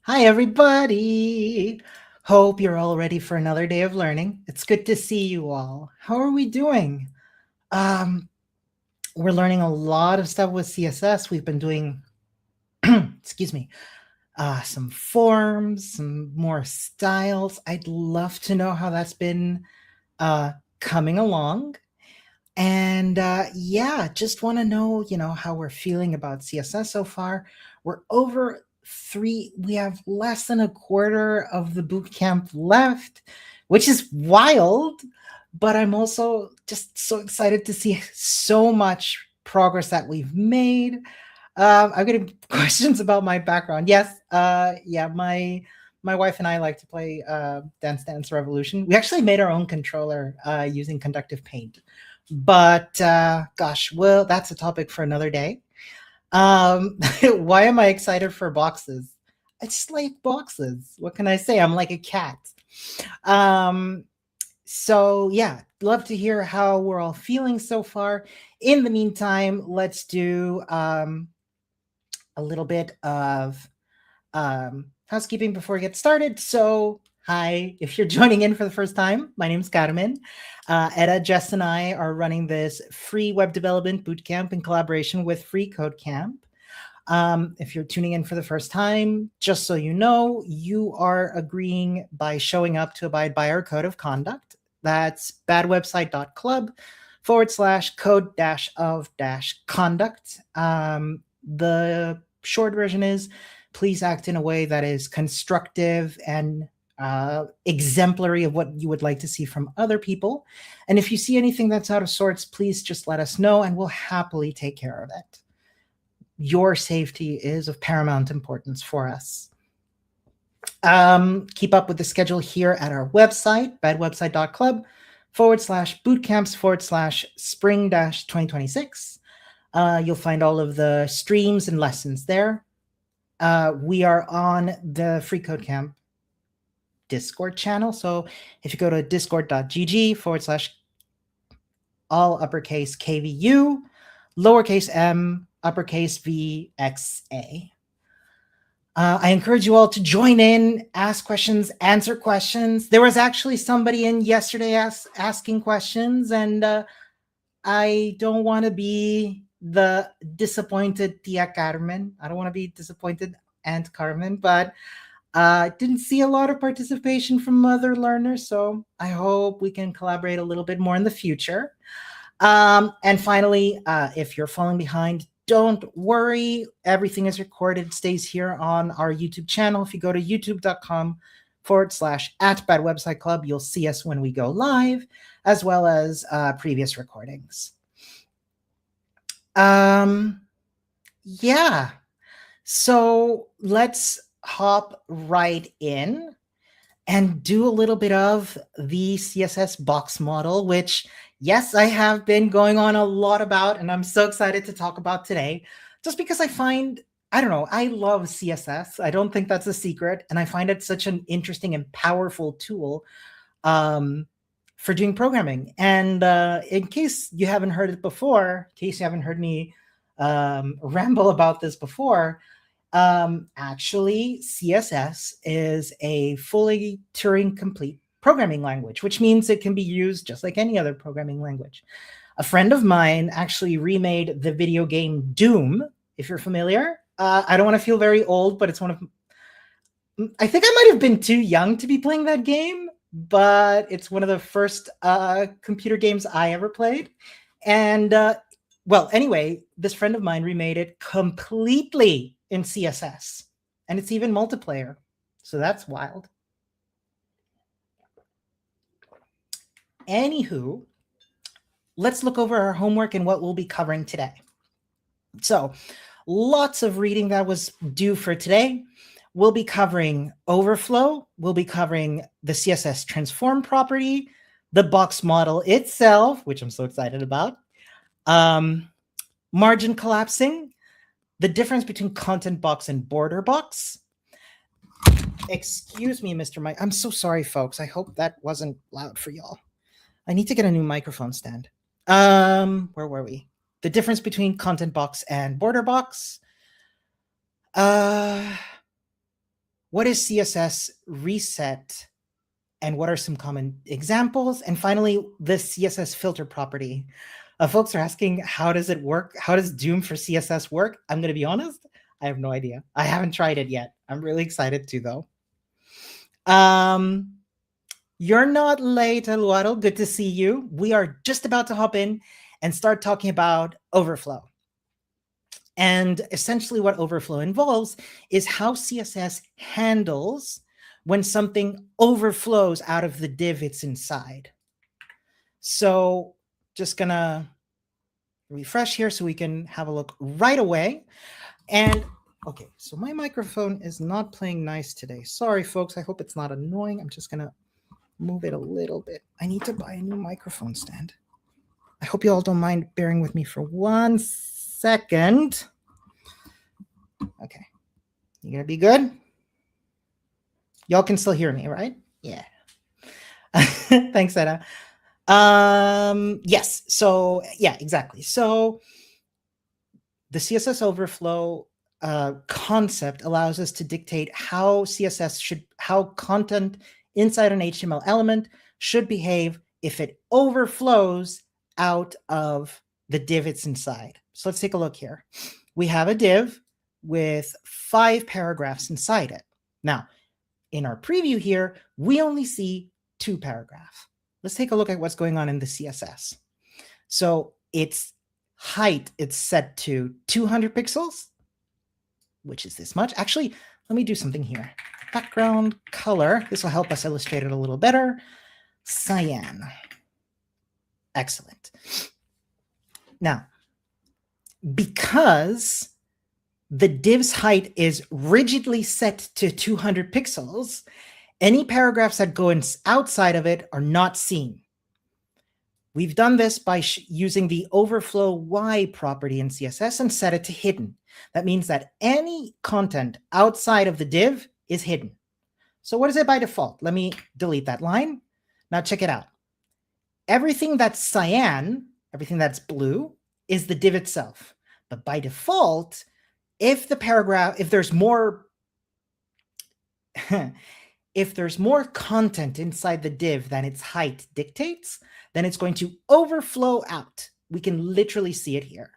Hi, everybody. Hope you're all ready for another day of learning. It's good to see you all. How are we doing? Um, we're learning a lot of stuff with CSS. We've been doing, excuse me, some forms, some more styles. I'd love to know how that's been coming along. And yeah, just want to know, how we're feeling about CSS so far. We're over we have less than a quarter of the boot camp left, which is wild. But I'm also just so excited to see so much progress that we've made. I'm getting questions about my background. Yes, yeah, my wife and I like to play Dance Dance Revolution. We actually made our own controller using Conductive Paint. But gosh, well, that's a topic for another day. Why am I excited for boxes? I just like boxes. What can I say? I'm like a cat. Um, so yeah, love to hear how we're all feeling so far. In the meantime, let's do a little bit of housekeeping before we get started. So, hi, if you're joining in for the first time, my name is Carmen. Etta, Jess, and I are running this free web development bootcamp in collaboration with Free Code Camp. If you're tuning in for the first time, just so you know, you are agreeing by showing up to abide by our code of conduct. That's badwebsite.club/code of conduct. The short version is please act in a way that is constructive and exemplary of what you would like to see from other people. And if you see anything that's out of sorts, please just let us know and we'll happily take care of it. Your safety is of paramount importance for us. Keep up with the schedule here at our website, badwebsite.club/bootcamps/spring-2026. You'll find all of the streams and lessons there. We are on the Free Code Camp Discord channel. So if you go to discord.gg/all uppercase KVU, lowercase m, uppercase VXA. I encourage you all to join in, ask questions, answer questions. There was actually somebody in yesterday asking questions, and I don't want to be the disappointed Tia Carmen. I don't want to be disappointed Aunt Carmen, but I didn't see a lot of participation from other learners, so I hope we can collaborate a little bit more in the future. And finally, if you're falling behind, don't worry. Everything is recorded, stays here on our YouTube channel. If you go to youtube.com/@badwebsiteclub, you'll see us when we go live, as well as previous recordings. Yeah. So let's hop right in and do a little bit of the CSS box model, which, yes, I have been going on a lot about, and I'm so excited to talk about today, just because I don't know, I love CSS. I don't think that's a secret, and I find it such an interesting and powerful tool for doing programming. And in case you haven't heard it before, in case you haven't heard me ramble about this before, actually, CSS is a fully Turing complete programming language, which means it can be used just like any other programming language. A friend of mine actually remade the video game Doom, if you're familiar. I don't want to feel very old, but it's one of, I think I might have been too young to be playing that game, but it's one of the first computer games I ever played. And well, anyway, this friend of mine remade it completely in CSS, and it's even multiplayer. So that's wild. Anywho, let's look over our homework and what we'll be covering today. So lots of reading that was due for today. We'll be covering overflow. We'll be covering the CSS transform property, the box model itself, which I'm so excited about, margin collapsing, the difference between content box and border box. Excuse me, Mr. Mike. I'm so sorry, folks. I hope that wasn't loud for y'all. I need to get a new microphone stand. Where were we? The difference between content box and border box. what is CSS reset? And what are some common examples? And finally, the CSS filter property. Folks are asking, how does it work? How does Doom for CSS work? I'm going to be honest, I have no idea. I haven't tried it yet. I'm really excited to, though. You're not late, Eduardo. Good to see you. We are just about to hop in and start talking about overflow. And essentially what overflow involves is how CSS handles when something overflows out of the div it's inside. So just gonna refresh here so we can have a look right away. And okay, so my microphone is not playing nice today. Sorry, folks. I hope it's not annoying. I'm just gonna move it a little bit. I need to buy a new microphone stand. I hope you all don't mind bearing with me for 1 second. Okay, you gonna be good? Y'all can still hear me, right? Yeah. Thanks, Edda. Yes. So yeah, exactly. So the CSS overflow concept allows us to dictate how how content inside an HTML element should behave if it overflows out of the div it's inside. So let's take a look here. We have a div with 5 paragraphs inside it. Now, in our preview here, we only see 2 paragraphs. Let's take a look at what's going on in the CSS. So its height, it's set to 200 pixels, which is this much. Actually, let me do something here. Background color. This will help us illustrate it a little better. Cyan. Excellent. Now, because the div's height is rigidly set to 200 pixels, any paragraphs that go outside of it are not seen. We've done this by using the overflow Y property in CSS and set it to hidden. That means that any content outside of the div is hidden. So what is it by default? Let me delete that line. Now check it out. Everything that's cyan, everything that's blue, is the div itself. But by default, if there's more if there's more content inside the div than its height dictates, then it's going to overflow out. We can literally see it here.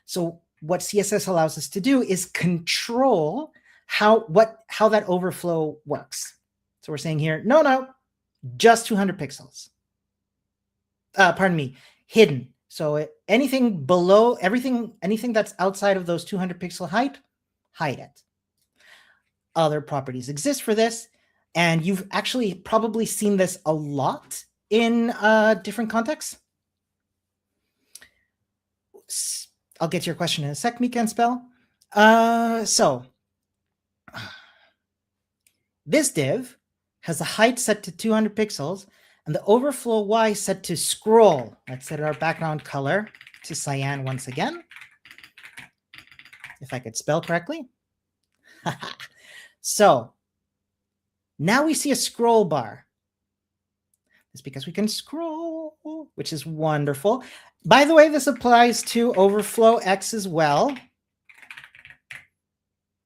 So what CSS allows us to do is control how that overflow works. So we're saying here, no, just 200 pixels. Pardon me, hidden. So anything below, anything that's outside of those 200 pixel height, hide it. Other properties exist for this, and you've actually probably seen this a lot in different contexts. I'll get to your question in a sec, Mika and Spell. So this div has a height set to 200 pixels, and the overflow Y set to scroll. Let's set our background color to cyan once again. If I could spell correctly. So now we see a scroll bar. It's because we can scroll, which is wonderful. By the way, this applies to overflow X as well,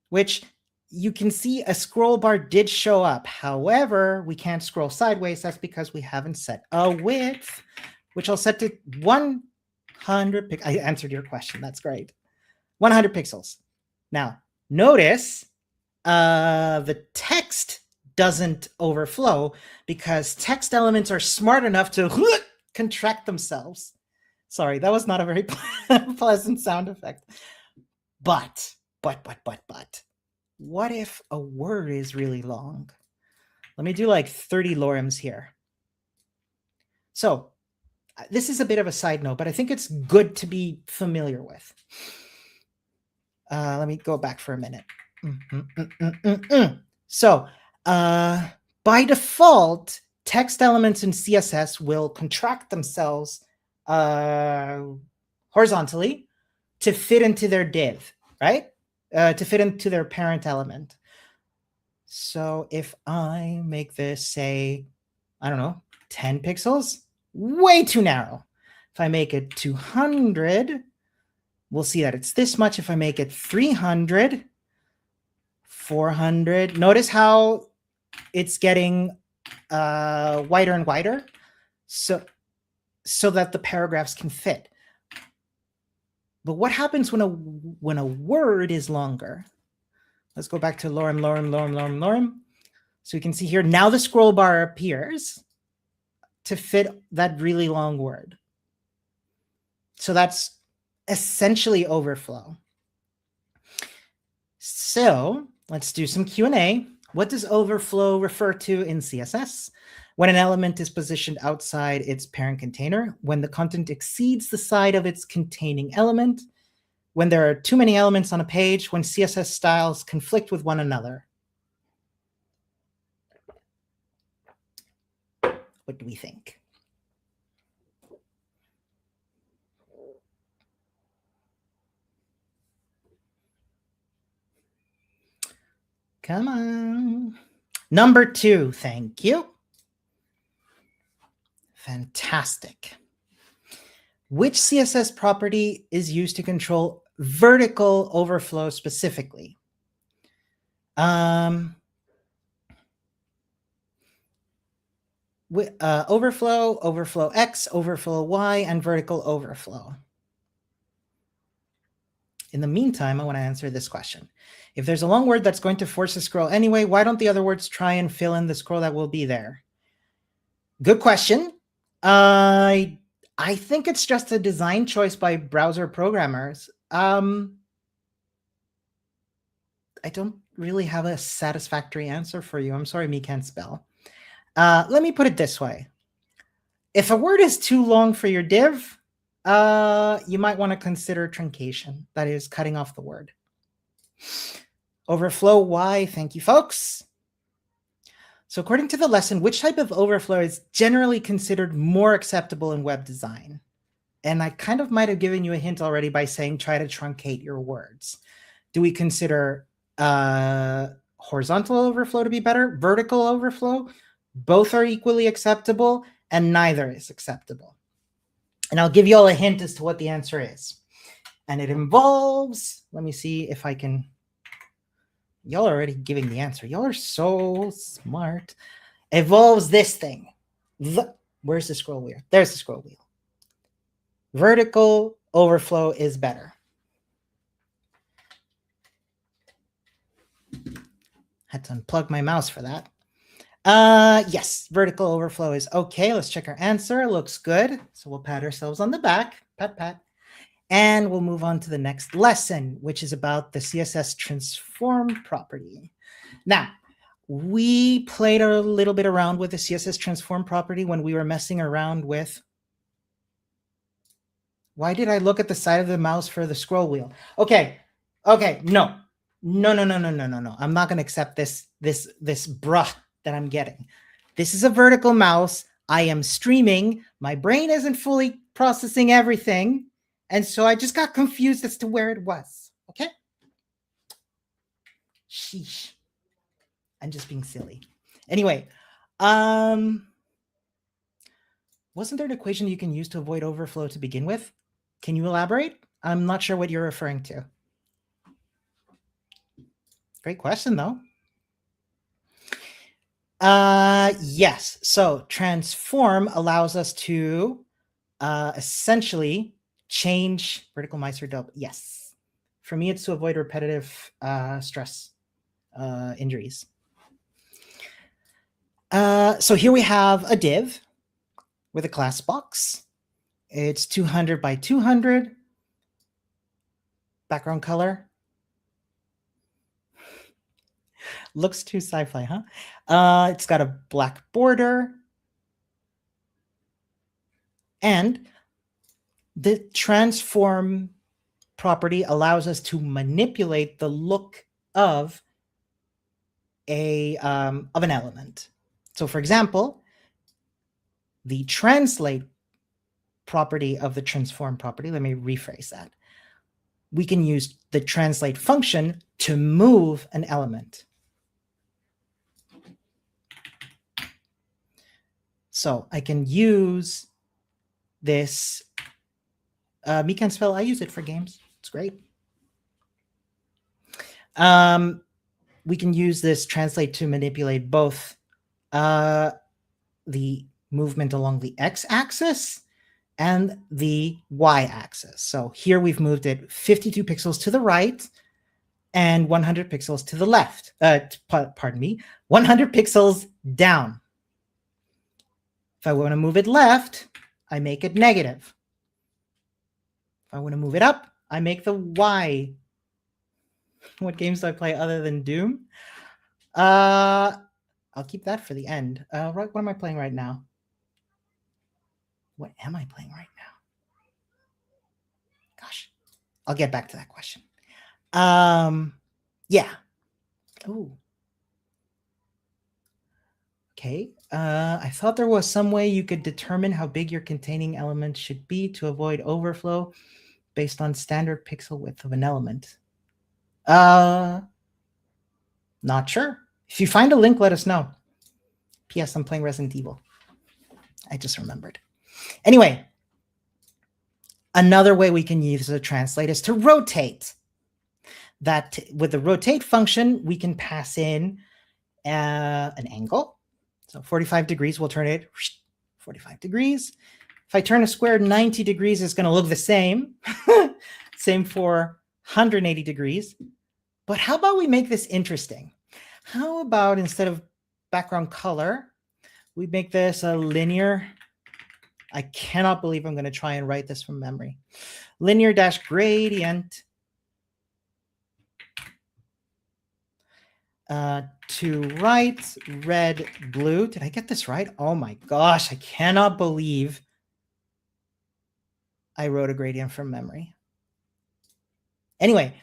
which you can see a scroll bar did show up. However, we can't scroll sideways. That's because we haven't set a width, which I'll set to 100 pixels. I answered your question. That's great. 100 pixels. Now, notice the text doesn't overflow because text elements are smart enough to contract themselves. Sorry, that was not a very pleasant sound effect. But, what if a word is really long? Let me do like 30 lorems here. So this is a bit of a side note, but I think it's good to be familiar with. Let me go back for a minute. So by default, text elements in CSS will contract themselves horizontally to fit into their div, right? To fit into their parent element. So if I make this, say, I don't know, 10 pixels, way too narrow. If I make it 200, we'll see that it's this much. If I make it 300, 400. Notice how it's getting wider and wider, so that the paragraphs can fit. But what happens when a word is longer? Let's go back to lorem. So you can see here, now the scroll bar appears to fit that really long word. So that's essentially overflow. So let's do some Q&A. What does overflow refer to in CSS? When an element is positioned outside its parent container, when the content exceeds the side of its containing element, when there are too many elements on a page, when CSS styles conflict with one another. What do we think? Come on. Number 2, thank you. Fantastic. Which CSS property is used to control vertical overflow specifically? Overflow, overflow X, overflow Y, and vertical overflow. In the meantime, I want to answer this question. If there's a long word that's going to force a scroll anyway, why don't the other words try and fill in the scroll that will be there? Good question. I think it's just a design choice by browser programmers. I don't really have a satisfactory answer for you. I'm sorry, me can't spell. Let me put it this way. If a word is too long for your div, you might want to consider truncation. That is cutting off the word. Overflow Y, thank you, folks. So according to the lesson, which type of overflow is generally considered more acceptable in web design? And I kind of might have given you a hint already by saying try to truncate your words. Do we consider horizontal overflow to be better? Vertical overflow? Both are equally acceptable, and neither is acceptable. And I'll give you all a hint as to what the answer is. And it involves, let me see if I can, y'all are already giving the answer. Y'all are so smart. Involves this thing. Where's the scroll wheel? There's the scroll wheel. Vertical overflow is better. Had to unplug my mouse for that. Yes, vertical overflow is okay. Let's check our answer. Looks good. So we'll pat ourselves on the back. Pat, pat. And we'll move on to the next lesson, which is about the CSS transform property. Now, we played a little bit around with the CSS transform property when we were messing around with. Why did I look at the side of the mouse for the scroll wheel? Okay, no. I'm not going to accept this bruh that I'm getting. This is a vertical mouse. I am streaming. My brain isn't fully processing everything. And so I just got confused as to where it was. Okay? Sheesh. I'm just being silly. Anyway, wasn't there an equation you can use to avoid overflow to begin with? Can you elaborate? I'm not sure what you're referring to. Great question, though. Yes. So transform allows us to essentially change vertical mice or double. Yes. For me, it's to avoid repetitive stress injuries. So here we have a div with a class box. It's 200 by 200. Background color. Looks too sci-fi, huh? It's got a black border. And the transform property allows us to manipulate the look of an element. So for example, the translate property of the transform property, let me rephrase that. We can use the translate function to move an element. So I can use this. Me can spell. I use it for games. It's great. we can use this translate to manipulate both the movement along the x-axis and the y-axis. So here we've moved it 52 pixels to the right and 100 pixels to the left. Pardon me, 100 pixels down. If I want to move it left, I make it negative. If I want to move it up, I make the y. What games do I play other than Doom? I'll keep that for the end. What am I playing right now? What am I playing right now? Gosh, I'll get back to that question. Yeah. Oh. Okay. I thought there was some way you could determine how big your containing element should be to avoid overflow based on standard pixel width of an element. Not sure. If you find a link, let us know. P.S. I'm playing Resident Evil. I just remembered. Anyway, another way we can use a translate is to rotate. That with the rotate function, we can pass in an angle. So 45 degrees, we'll turn it 45 degrees. If I turn a square 90 degrees, it's going to look the same. Same for 180 degrees. But how about we make this interesting? How about instead of background color, we make this a linear. I cannot believe I'm going to try and write this from memory. Linear dash gradient to right, red, blue. Did I get this right? Oh my gosh, I cannot believe I wrote a gradient from memory. Anyway,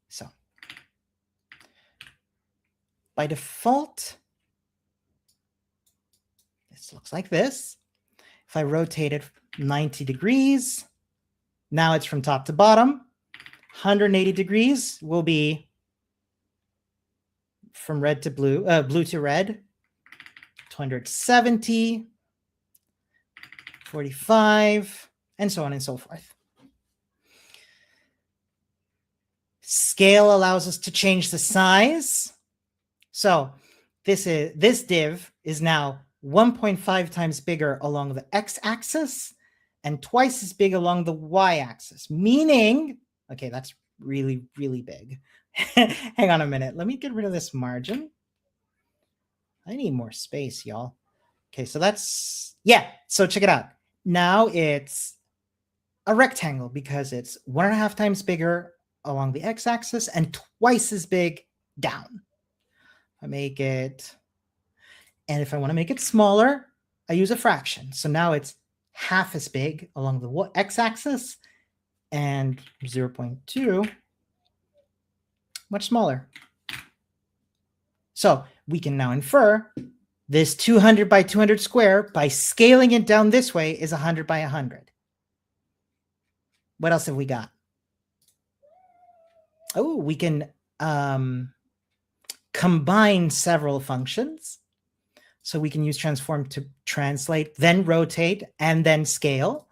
so by default, this looks like this. If I rotate it 90 degrees, now it's from top to bottom. 180 degrees will be from red to blue, blue to red. 270, 45, and so on and so forth. Scale allows us to change the size. So this div is now 1.5 times bigger along the x-axis and twice as big along the y-axis, meaning, okay, that's really, really big. Hang on a minute. Let me get rid of this margin. I need more space, y'all. Okay, so that's, yeah, so check it out. Now it's a rectangle because it's 1.5 times bigger along the x-axis and twice as big down. I make it, and if I want to make it smaller, I use a fraction. So now it's half as big along the x-axis and 0.2 much smaller. So we can now infer this 200 by 200 square by scaling it down this way is 100 by 100. What else have we got? Oh, we can combine several functions. So we can use transform to translate, then rotate, and then scale.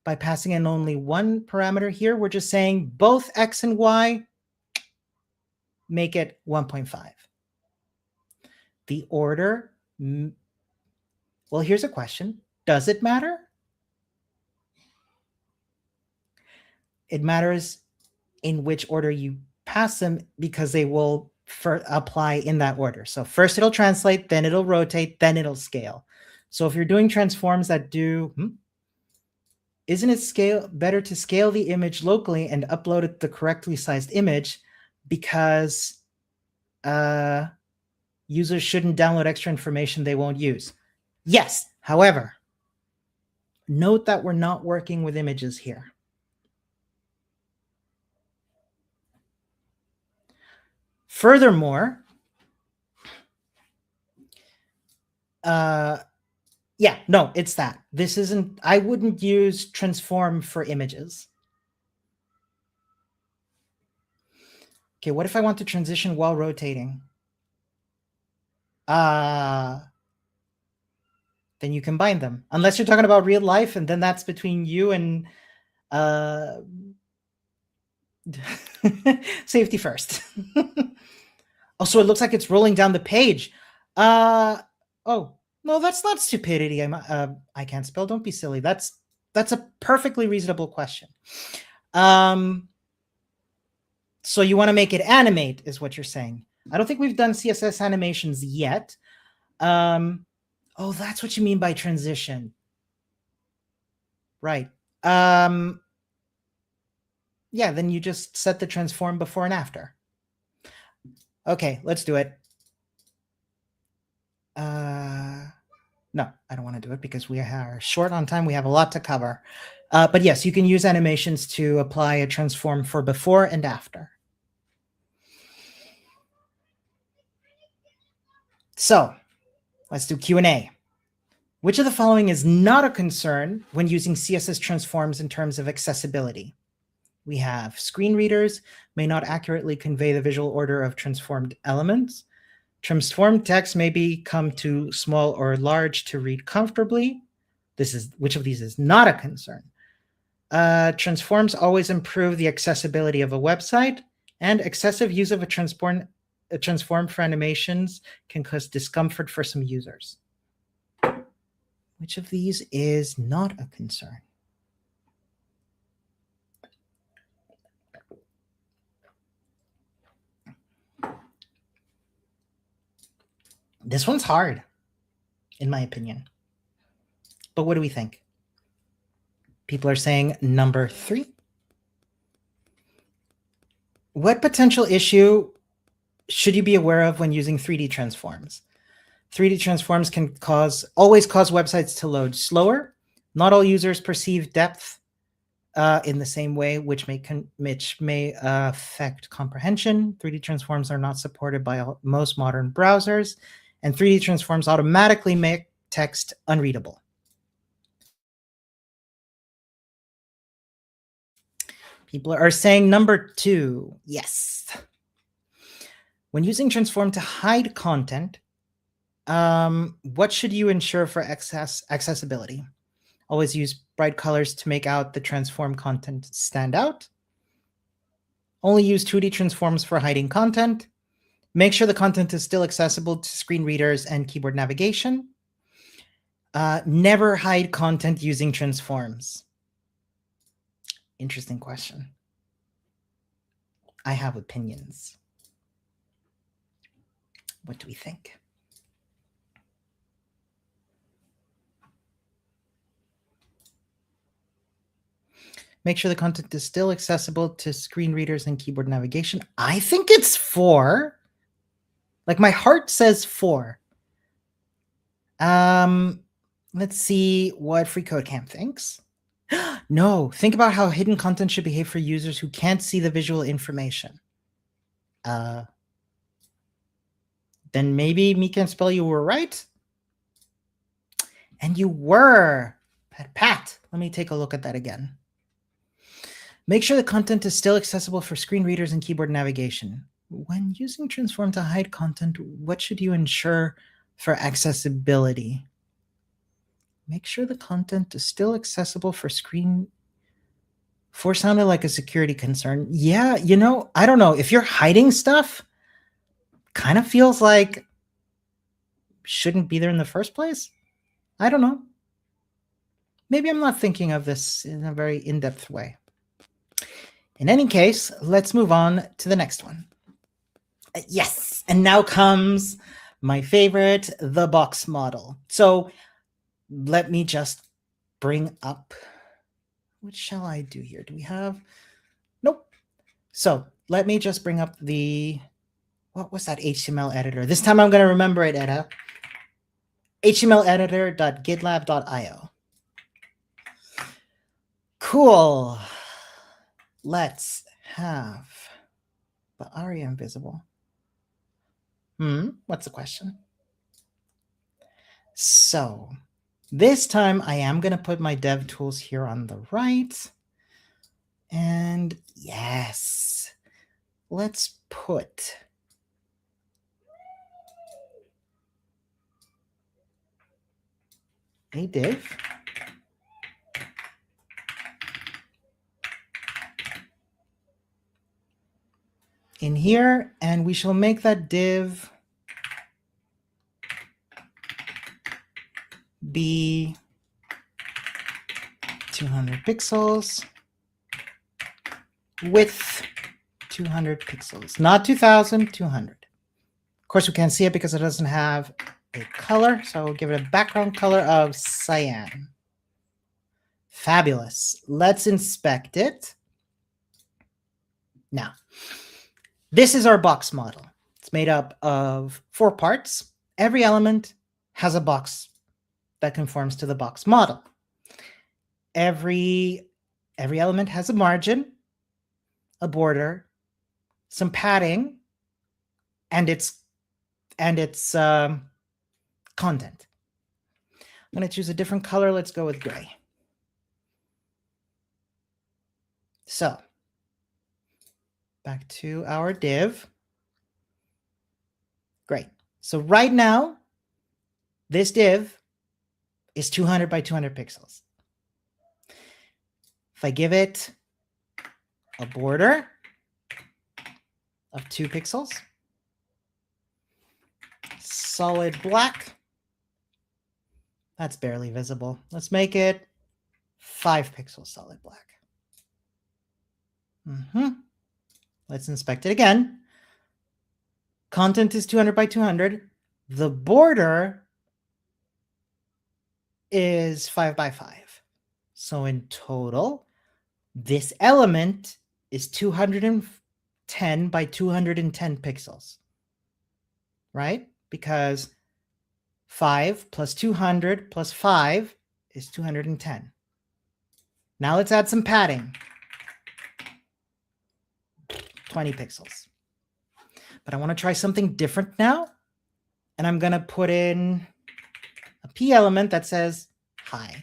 By passing in only one parameter here, we're just saying both x and y make it 1.5. The order, well, here's a question. Does it matter? It matters in which order you pass them because they will apply in that order. So first it'll translate, then it'll rotate, then it'll scale. So if you're doing transforms that do, isn't it better to scale the image locally and upload it the correctly sized image because users shouldn't download extra information they won't use? Yes. However, note that we're not working with images here. Furthermore, yeah, no, it's that. This isn't, I wouldn't use transform for images. Okay, what if I want to transition while rotating? Then you combine them. Unless you're talking about real life, and then that's between you and safety first. Oh, so it looks like it's rolling down the page. Oh, no, that's not stupidity. I can't spell. Don't be silly. That's a perfectly reasonable question. So you want to make it animate, is what you're saying. I don't think we've done CSS animations yet. Oh, that's what you mean by transition. Right. Yeah, then you just set the transform before and after. Okay, let's do it. No, I don't want to do it because we are short on time. We have a lot to cover. But yes, you can use animations to apply a transform for before and after. So let's do Q&A. Which of the following is not a concern when using CSS transforms in terms of accessibility? We have screen readers may not accurately convey the visual order of transformed elements. Transformed text may become too small or large to read comfortably. Which of these is not a concern? Transforms always improve the accessibility of a website, and excessive use of a transform for animations can cause discomfort for some users. Which of these is not a concern? This one's hard, in my opinion. But what do we think? People are saying number 3. What potential issue should you be aware of when using 3D transforms? 3D transforms can always cause websites to load slower. Not all users perceive depth in the same way, which may affect comprehension. 3D transforms are not supported by most modern browsers, and 3D transforms automatically make text unreadable. People are saying number 2. Yes. When using transform to hide content, what should you ensure for accessibility? Always use bright colors to make out the transform content stand out. Only use 2D transforms for hiding content. Make sure the content is still accessible to screen readers and keyboard navigation. Never hide content using transforms. Interesting question. I have opinions. What do we think? Make sure the content is still accessible to screen readers and keyboard navigation. I think it's 4. Like my heart says 4. Let's see what FreeCodeCamp thinks. No, think about how hidden content should behave for users who can't see the visual information. Then maybe Mika and Spell, you were right. And you were. Pat, let me take a look at that again. Make sure the content is still accessible for screen readers and keyboard navigation. When using transform to hide content, what should you ensure for accessibility? Make sure the content is still accessible for screen. 4 sounded like a security concern. Yeah, I don't know. If you're hiding stuff, kind of feels like shouldn't be there in the first place. I don't know. Maybe I'm not thinking of this in a very in-depth way. In any case, let's move on to the next one. Yes, and now comes my favorite, the box model. So let me just bring up, what shall I do here? Do we have, nope. So let me just bring up what was that HTML editor? This time I'm going to remember it, Edda. htmleditor.gitlab.io. Cool. Let's have the ARIA invisible. What's the question? So this time I am going to put my dev tools here on the right. And yes, let's put a div. in here, and we shall make that div be 200 pixels, width 200 pixels, not 2000, 200. Of course, we can't see it because it doesn't have a color, so I'll give it a background color of cyan. Fabulous. Let's inspect it. Now, this is our box model. It's made up of 4 parts. Every element has a box that conforms to the box model. Every element has a margin, a border, some padding, and its content. I'm going to choose a different color. Let's go with gray. So back to our div. Great. So right now, this div is 200 by 200 pixels. If I give it a border of 2 pixels, solid black, that's barely visible. Let's make it 5 pixels solid black. Let's inspect it again. Content is 200 by 200. The border is 5 by 5. So in total, this element is 210 by 210 pixels, right? Because 5 plus 200 plus 5 is 210. Now let's add some padding. 20 pixels. But I want to try something different now. And I'm going to put in a P element that says hi.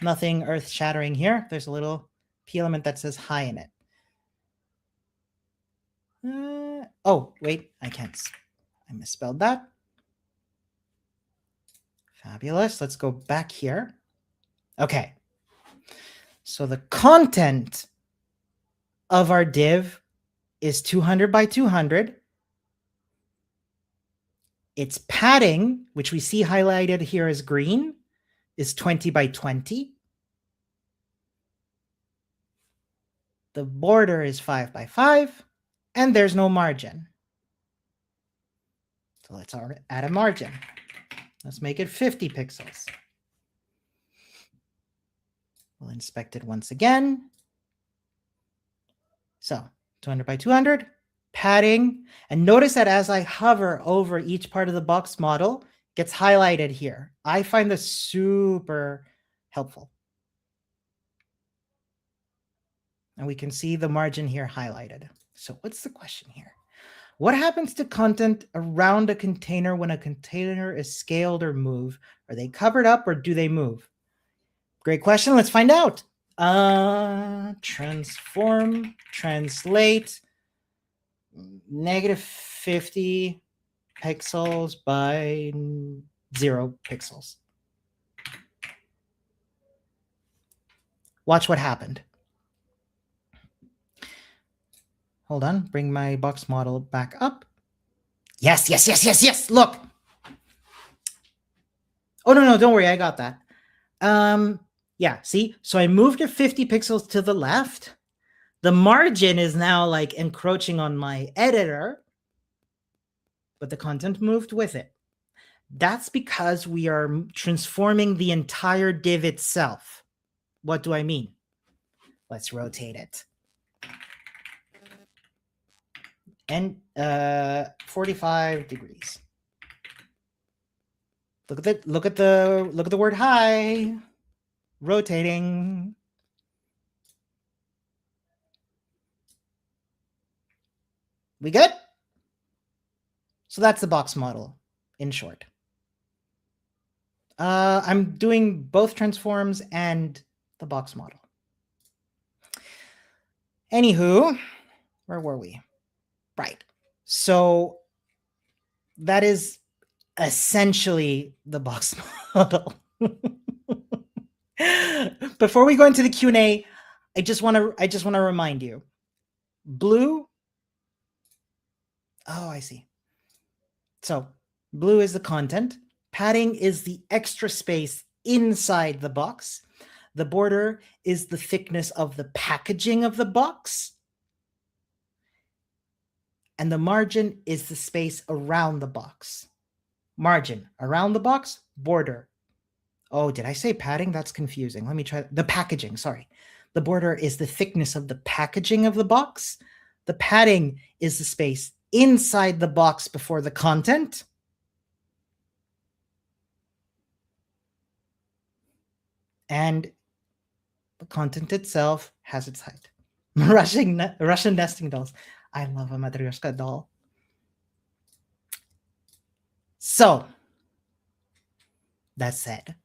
Nothing earth-shattering here. There's a little P element that says hi in it. Oh, wait, I can't. I misspelled that. Fabulous. Let's go back here. Okay. So the content of our div is 200 by 200. Its padding, which we see highlighted here as green, is 20 by 20. The border is 5 by 5, and there's no margin. So let's add a margin. Let's make it 50 pixels. We'll inspect it once again. So 200 by 200, padding. And notice that as I hover over each part of the box model, it gets highlighted here. I find this super helpful. And we can see the margin here highlighted. So what's the question here? What happens to content around a container when a container is scaled or moved? Are they covered up or do they move? Great question. Let's find out. Transform, translate, -50 pixels by 0 pixels. Watch what happened. Hold on, bring my box model back up. Yes, yes, yes, yes, yes, look. Oh, no, don't worry, I got that. Yeah, see, so I moved it 50 pixels to the left. The margin is now like encroaching on my editor, but the content moved with it. That's because we are transforming the entire div itself. What do I mean? Let's rotate it. And 45 degrees. Look at the word hi. Rotating. We good? So that's the box model in short. I'm doing both transforms and the box model. Anywho, where were we? Right. So that is essentially the box model. Before we go into the Q&A, I just want to remind you, blue Oh, I see. So blue is the content. Padding is the extra space inside the box. The border is the thickness of the packaging of the box. And the margin is the space around the box. Margin around the box, border. Oh, did I say padding? That's confusing. Let me try the packaging. Sorry. The border is the thickness of the packaging of the box. The padding is the space inside the box before the content. And the content itself has its height. Russian nesting dolls. I love a Matryoshka doll. So, that said,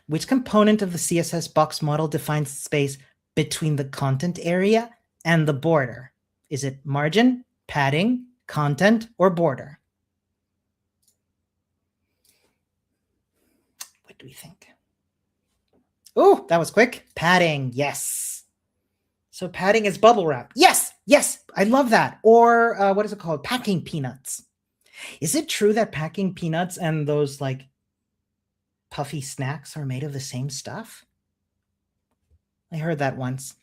which component of the CSS box model defines space between the content area and the border? Is it margin, padding, content, or border? What do we think? Oh, that was quick. Padding, yes. So padding is bubble wrap. Yes, yes, I love that. Or what is it called? Packing peanuts. Is it true that packing peanuts and those like puffy snacks are made of the same stuff? I heard that once.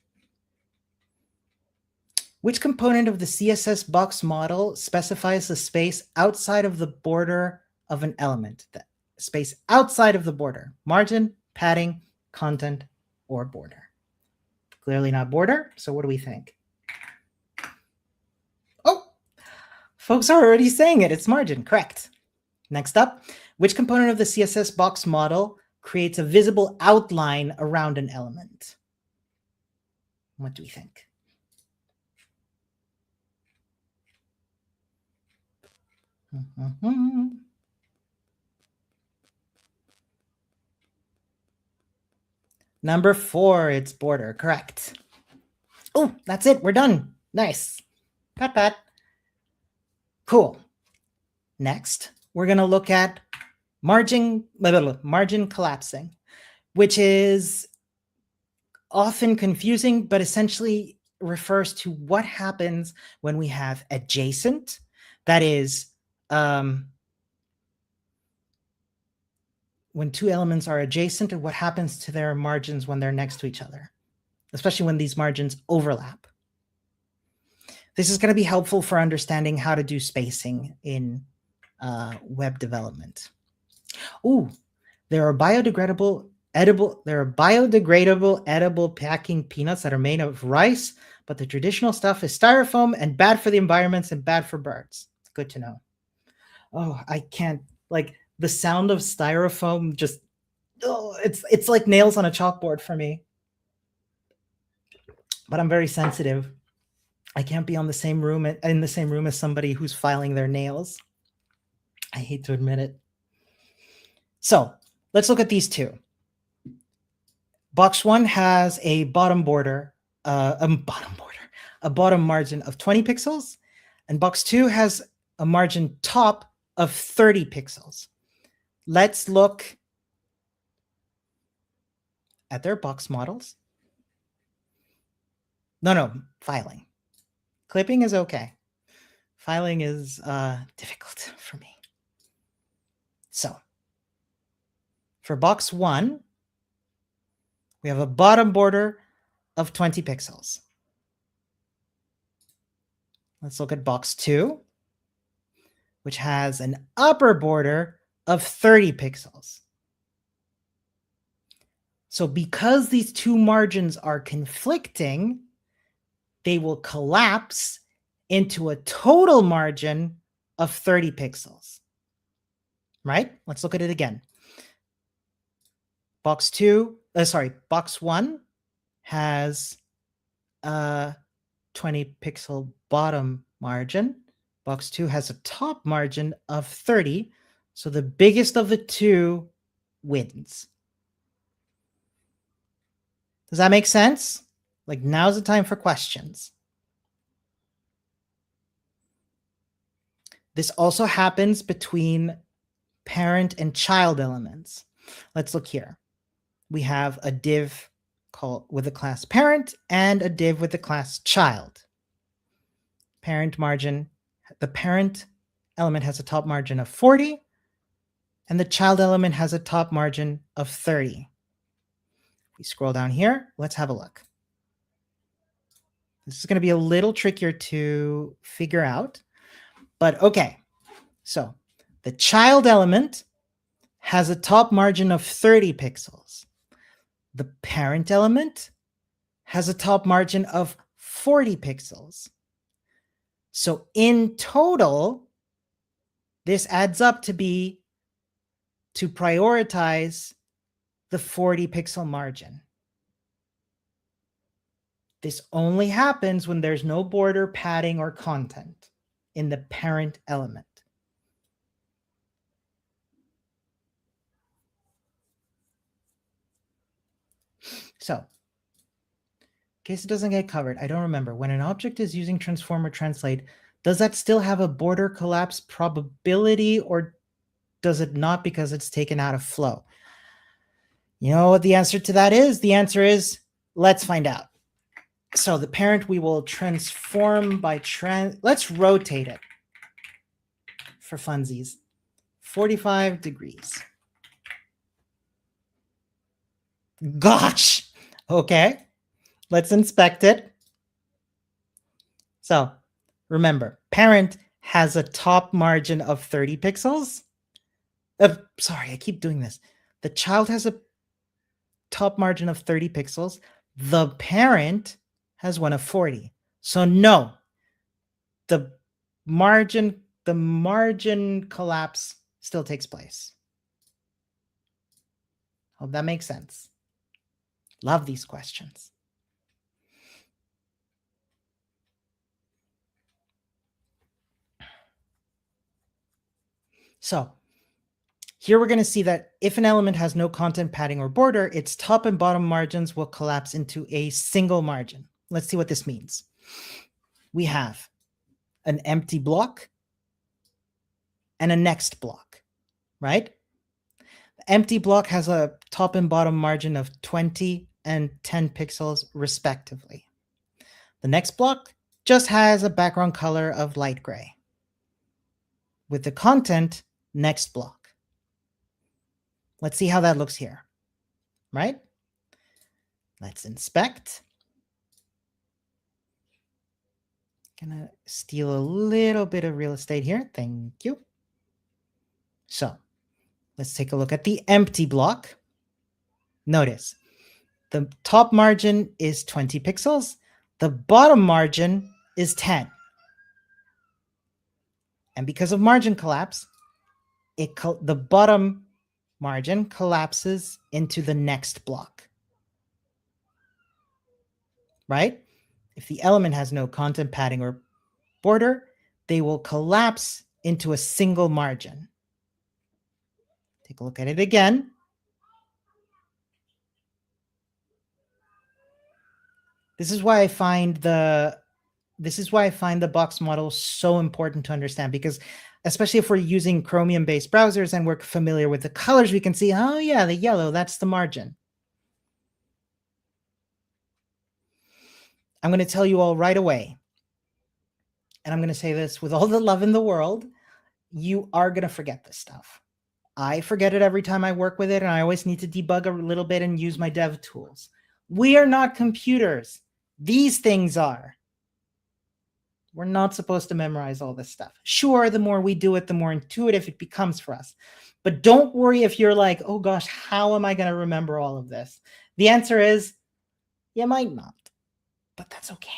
Which component of the CSS box model specifies the space outside of the border of an element? The space outside of the border. Margin, padding, content, or border. Clearly not border, so what do we think? Oh, folks are already saying it. It's margin, correct. Next up, which component of the CSS box model creates a visible outline around an element? What do we think? Number 4, it's border, correct. Oh, that's it. We're done. Nice. Pat, pat. Cool. Next, we're going to look at margin collapsing, which is often confusing, but essentially refers to what happens when we have adjacent, that is, when two elements are adjacent, and what happens to their margins when they're next to each other, especially when these margins overlap. This is going to be helpful for understanding how to do spacing in web development. Ooh, there are biodegradable edible packing peanuts that are made of rice, but the traditional stuff is styrofoam and bad for the environments and bad for birds. It's good to know. Oh, I can't, like, the sound of styrofoam just, oh, it's like nails on a chalkboard for me. But I'm very sensitive. I can't be in the same room as somebody who's filing their nails. I hate to admit it. So let's look at these two. Box 1 has a bottom border, a bottom margin of 20 pixels, and box 2 has a margin top of 30 pixels. Let's look at their box models. No, filing. Clipping is okay. Filing is difficult for me. So for box 1, we have a bottom border of 20 pixels. Let's look at box 2, which has an upper border of 30 pixels. So because these two margins are conflicting, they will collapse into a total margin of 30 pixels. Right? Let's look at it again. Box 1 has a 20 pixel bottom margin. Box 2 has a top margin of 30. So the biggest of the two wins. Does that make sense? Like, now's the time for questions. This also happens between parent and child elements. Let's look here. We have a div with the class parent and a div with the class child. Parent margin The parent element has a top margin of 40, and the child element has a top margin of 30. If we scroll down here, let's have a look. This is going to be a little trickier to figure out, but okay. So the child element has a top margin of 30 pixels. The parent element has a top margin of 40 pixels. So in total, this adds up to prioritize the 40 pixel margin. This only happens when there's no border, padding, or content in the parent element. So, in case it doesn't get covered, I don't remember. When an object is using transform or translate, does that still have a border collapse probability, or does it not because it's taken out of flow? You know what the answer to that is? The answer is, let's find out. So the parent, we will transform by let's rotate it for funsies. 45 degrees. Gosh. Okay. Let's inspect it. So remember, parent has a top margin of 30 pixels. Sorry, I keep doing this. The child has a top margin of 30 pixels. The parent has one of 40. So no, the margin collapse still takes place. Hope that makes sense. Love these questions. So here we're going to see that if an element has no content, padding, or border, its top and bottom margins will collapse into a single margin. Let's see what this means. We have an empty block and a next block, right? The empty block has a top and bottom margin of 20 and 10 pixels respectively. The next block just has a background color of light gray. With the content, next block. Let's see how that looks here, right? Let's inspect. Gonna steal a little bit of real estate here. Thank you. So let's take a look at the empty block. Notice the top margin is 20 pixels. The bottom margin is 10. And because of margin collapse, the bottom margin collapses into the next block, right? If the element has no content, padding, or border, they will collapse into a single margin. Take a look at it again. This is why I find the box model so important to understand, because especially if we're using Chromium-based browsers and we're familiar with the colors, we can see, oh yeah, the yellow, that's the margin. I'm going to tell you all right away, and I'm going to say this with all the love in the world, you are going to forget this stuff. I forget it every time I work with it, and I always need to debug a little bit and use my dev tools. We are not computers. These things are. We're not supposed to memorize all this stuff. Sure, the more we do it, the more intuitive it becomes for us. But don't worry if you're like, oh gosh, how am I going to remember all of this? The answer is, you might not, but that's okay.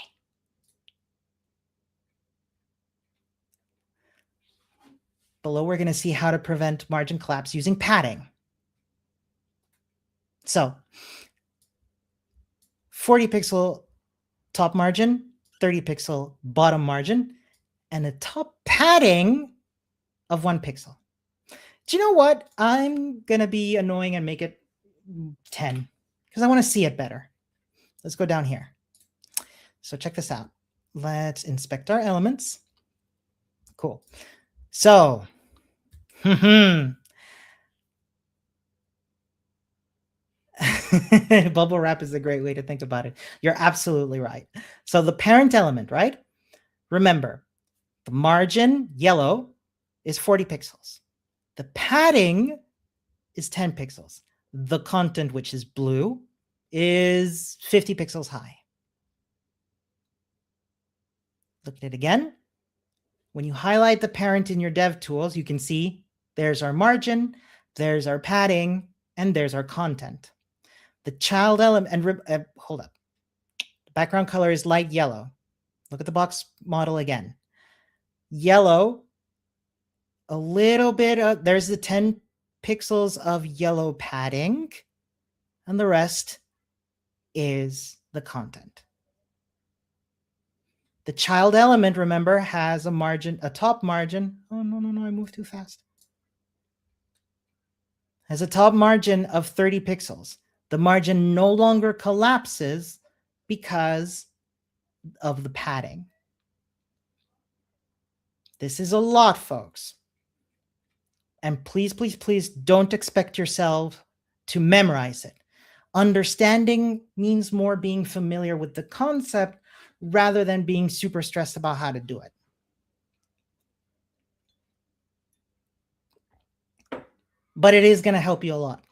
Below, we're going to see how to prevent margin collapse using padding. So 40 pixel top margin, 30 pixel bottom margin, and a top padding of 1 pixel. Do you know what? I'm going to be annoying and make it 10 because I want to see it better. Let's go down here. So check this out. Let's inspect our elements. Cool. So, bubble wrap is a great way to think about it. You're absolutely right. So the parent element, right? Remember, The margin, yellow, is 40 pixels. The padding is 10 pixels. The content, which is blue, is 50 pixels high. Look at it again. When you highlight the parent in your dev tools, you can see there's our margin, there's our padding, and there's our content. The child element, and hold up. The background color is light yellow. Look at the box model again. Yellow, a little bit, there's the 10 pixels of yellow padding, and the rest is the content. The child element, remember, has a margin, a top margin. Oh, no, I moved too fast. Has a top margin of 30 pixels. The margin no longer collapses because of the padding. This is a lot, folks. And please, please, please don't expect yourself to memorize it. Understanding means more being familiar with the concept rather than being super stressed about how to do it. But it is going to help you a lot.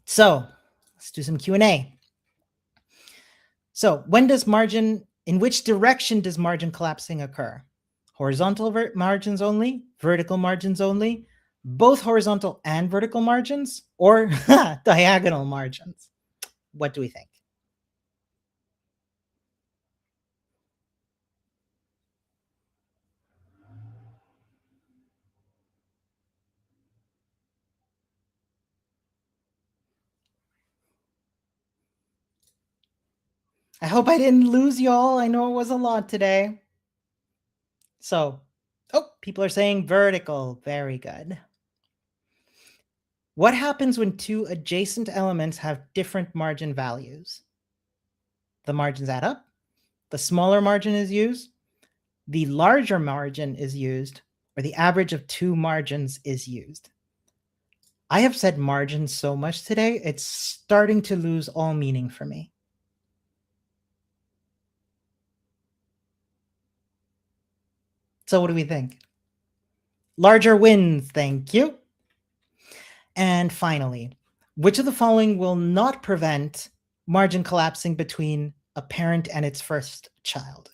So let's do some Q&A. So in which direction does margin collapsing occur? Horizontal margins only, vertical margins only, both horizontal and vertical margins, or diagonal margins? What do we think? I hope I didn't lose y'all. I know it was a lot today. So, people are saying vertical. Very good. What happens when two adjacent elements have different margin values? The margins add up. The smaller margin is used. The larger margin is used, or the average of two margins is used. I have said margin so much today, it's starting to lose all meaning for me. So what do we think? Larger wins, thank you. And finally, which of the following will not prevent margin collapsing between a parent and its first child?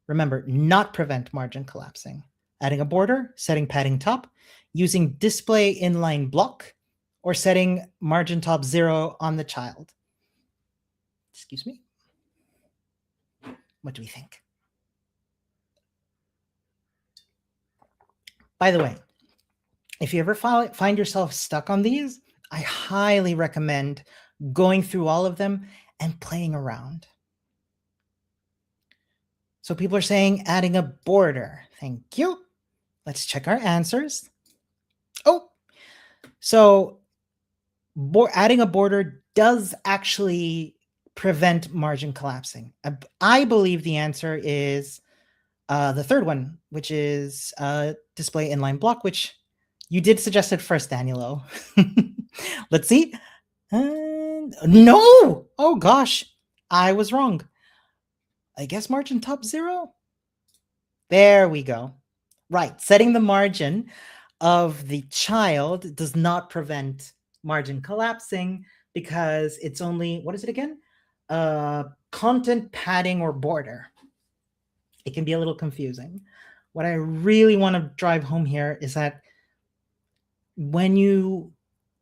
Remember, not prevent margin collapsing. Adding a border, setting padding top, using display inline block, or setting margin top 0 on the child. Excuse me. What do we think? By the way, if you ever find yourself stuck on these, I highly recommend going through all of them and playing around. So people are saying adding a border. Thank you. Let's check our answers. Oh, so adding a border does actually prevent margin collapsing. I believe the answer is the third one, which is display inline block, which you did suggest it first, Danielo. Let's see. No! Oh gosh, I was wrong. I guess margin top 0. There we go. Right, setting the margin of the child does not prevent margin collapsing because it's only, what is it again? Content padding or border. It can be a little confusing. What I really want to drive home here is that when you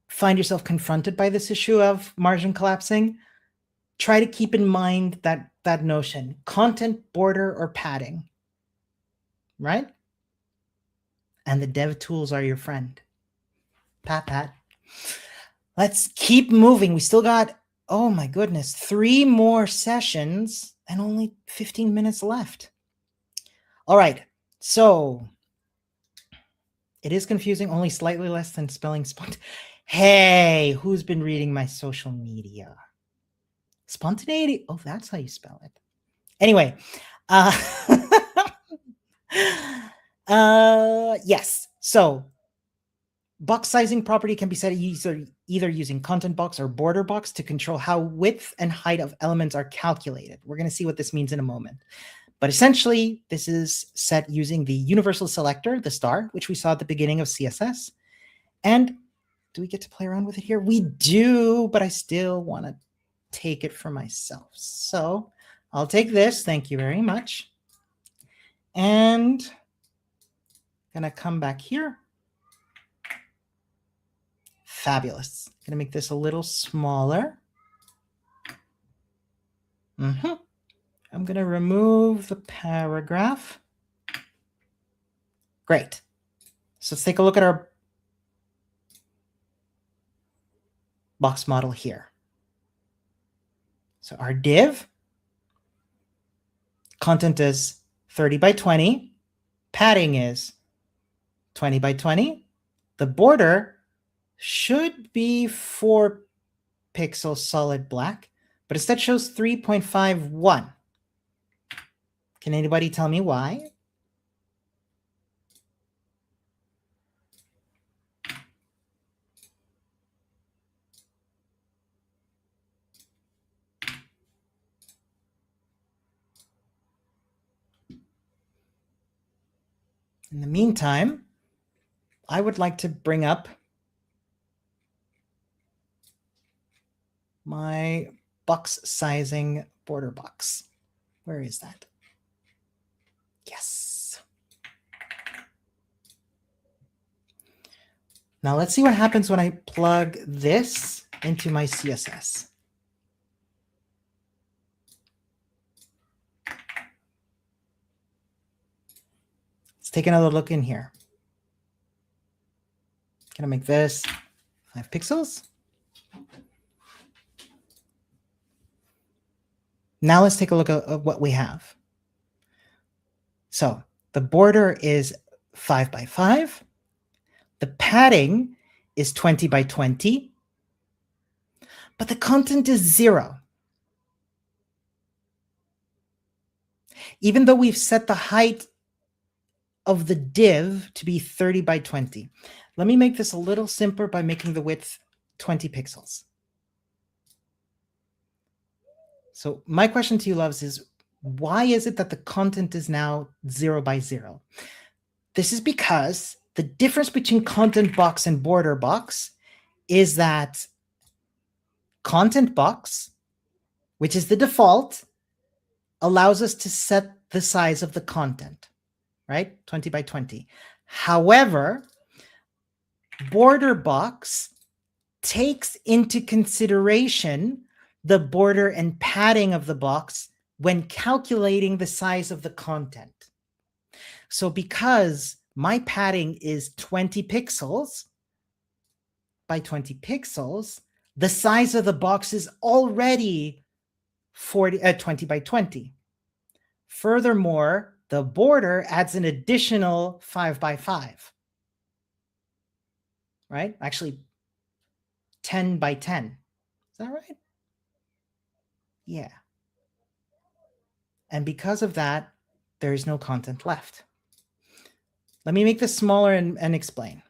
find yourself confronted by this issue of margin collapsing, try to keep in mind that notion, content, border, or padding, right? And the dev tools are your friend. Pat. Let's keep moving. We still got, oh my goodness, 3 more sessions and only 15 minutes left. All right, so it is confusing, only slightly less than spelling Hey, who's been reading my social media? Spontaneity. Oh, that's how you spell it. Anyway, yes. So box sizing property can be set either using content box or border box to control how width and height of elements are calculated. We're going to see what this means in a moment. But essentially, this is set using the universal selector, the star, which we saw at the beginning of CSS. And do we get to play around with it here? We do, but I still want to take it for myself. So I'll take this. Thank you very much. And I'm going to come back here. Fabulous. I'm going to make this a little smaller. I'm going to remove the paragraph. Great. So let's take a look at our box model here. So our div, content is 30 by 20. Padding is 20 by 20. The border should be 4 pixels solid black, but instead shows 3.51. Can anybody tell me why? In the meantime, I would like to bring up my box sizing border box. Where is that? Yes. Now let's see what happens when I plug this into my CSS. Let's take another look in here. Gonna make this 5 pixels. Now let's take a look at what we have. So the border is 5 by 5. The padding is 20 by 20. But the content is 0. Even though we've set the height of the div to be 30 by 20. Let me make this a little simpler by making the width 20 pixels. So my question to you, loves, is why is it that the content is now 0 by 0? This is because the difference between content box and border box is that content box, which is the default, allows us to set the size of the content, right? 20 by 20. However, border box takes into consideration the border and padding of the box when calculating the size of the content. So because my padding is 20 pixels by 20 pixels, the size of the box is already 20 by 20. Furthermore, the border adds an additional 5 by 5. Right? Actually, 10 by 10. Is that right? Yeah. And because of that, there is no content left. Let me make this smaller and explain.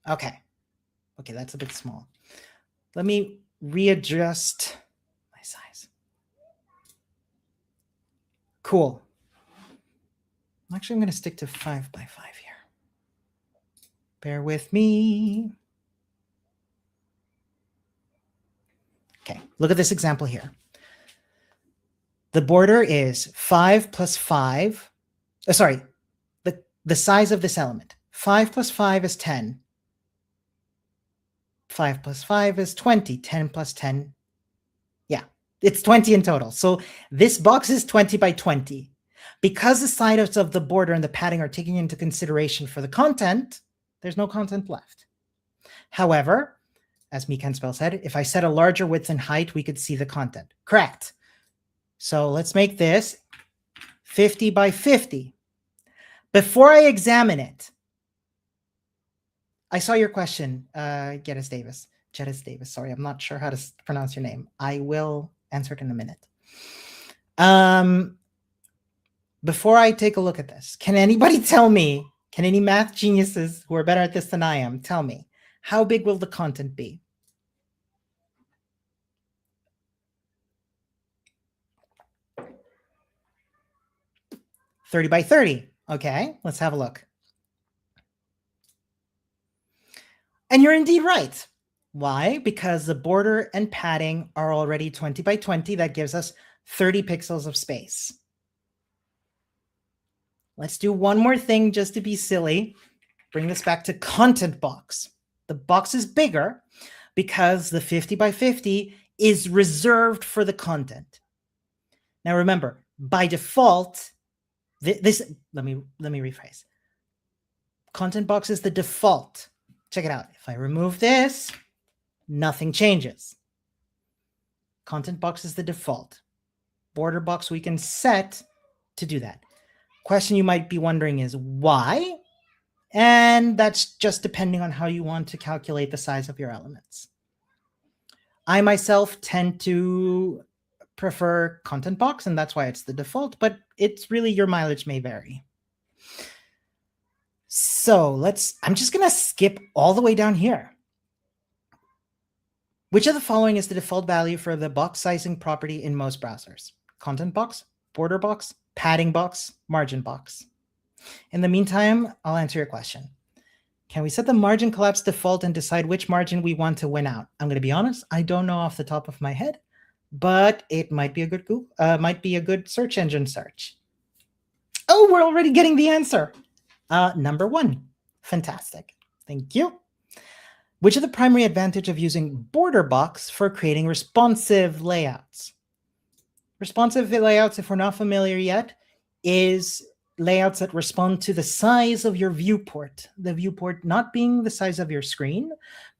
Okay. Okay, that's a bit small. Let me readjust my size. Cool. Actually, I'm going to stick to 5 by 5 here. Bear with me. Okay, look at this example here. The border is 5 plus 5. Sorry, the size of this element. 5 plus 5 is 10. 5 plus 5 is 20. 10 plus 10. Yeah, it's 20 in total. So this box is 20 by 20. Because the sizes of the border and the padding are taken into consideration for the content, there's no content left. However, as Mekanspell said, if I set a larger width and height, we could see the content. Correct. So let's make this 50 by 50. Before I examine it, I saw your question, Geddes Davis. Sorry, I'm not sure how to pronounce your name. I will answer it in a minute. Before I take a look at this, can anybody tell me, can any math geniuses who are better at this than I am, tell me, how big will the content be? 30 by 30. Okay, let's have a look. And you're indeed right. Why? Because the border and padding are already 20 by 20. That gives us 30 pixels of space. Let's do one more thing just to be silly. Bring this back to content box. The box is bigger because the 50 by 50 is reserved for the content. Now remember, by default, let me rephrase. Content box is the default. Check it out. If I remove this, nothing changes. Content box is the default. Border box we can set to do that. Question you might be wondering is why? And that's just depending on how you want to calculate the size of your elements. I myself tend to prefer content box, and that's why it's the default, but it's really your mileage may vary. So I'm just going to skip all the way down here. Which of the following is the default value for the box sizing property in most browsers? Content box, border box, padding box, margin box. In the meantime, I'll answer your question. Can we set the margin collapse default and decide which margin we want to win out? I'm going to be honest, I don't know off the top of my head, but it might be a good search engine search. Oh, we're already getting the answer. Number 1. Fantastic. Thank you. Which is the primary advantage of using border box for creating responsive layouts? Responsive layouts, if we're not familiar yet, is layouts that respond to the size of your viewport. The viewport not being the size of your screen,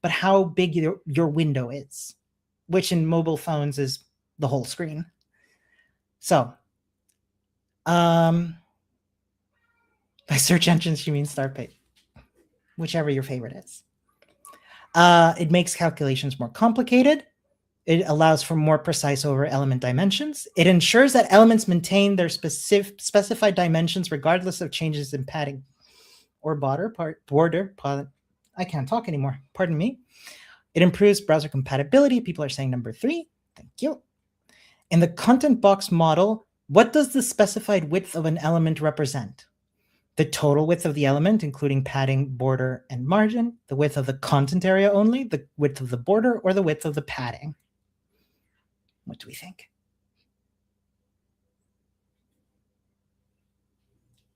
but how big your window is, which in mobile phones is the whole screen. So, by search engines, you mean start page, whichever your favorite is. It makes calculations more complicated. It allows for more precise over element dimensions. It ensures that elements maintain their specified dimensions regardless of changes in padding or border. I can't talk anymore. Pardon me. It improves browser compatibility. People are saying number 3. Thank you. In the content box model, what does the specified width of an element represent? The total width of the element, including padding, border, and margin, the width of the content area only, the width of the border, or the width of the padding? What do we think?